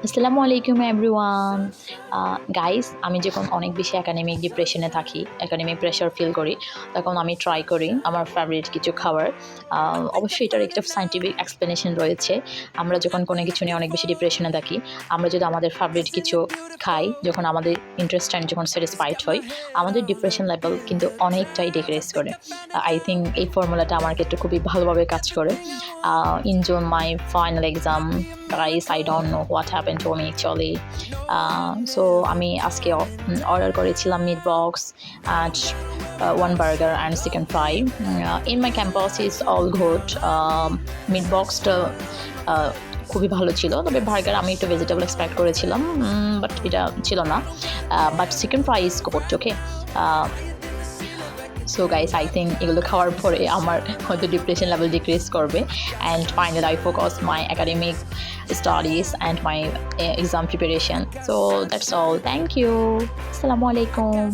আসসালামু আলাইকুম everyone. Guys, আমি যখন অনেক বেশি একাডেমিক ডিপ্রেশনে থাকি, একাডেমিক প্রেশার ফিল করি, তখন আমি ট্রাই করি আমার ফেভারিট কিছু খাবার। অবশ্যই এটার একটা সায়েন্টিফিক এক্সপ্লেনেশন রয়েছে। আমরা যখন কোনো কিছু নিয়ে অনেক বেশি ডিপ্রেশনে থাকি, আমরা যদি আমাদের ফেভারিট কিছু খাই, যখন আমাদের ইন্টারেস্ট টাইম যখন স্যাটিসফাইড হয়, আমাদের ডিপ্রেশন লেভেল কিন্তু অনেকটাই ডিক্রিজ করে। আই থিঙ্ক এই ফর্মুলাটা আমার ক্ষেত্রে খুবই ভালোভাবে কাজ করে। In June, my final exam, guys, I don't know what happened to me actually. So আমি আজকে অর্ডার করেছিলাম meat box and one burger and chicken fry. In my campus is all good. Meat বক্সটা খুবই ভালো ছিল, তবে burger আমি একটু ভেজিটেবল এক্সপেক্ট করেছিলাম, বাট এটা ছিল না। But chicken fry is good, okay. So guys, I think এগুলো খাওয়ার পরে আমার হয়তো ডিপ্রেশন লেভেল ডিক্রিজ করবে। And finally I focus my academic studies and my exam preparation. So that's all, thank you, আসসালামু আলাইকুম।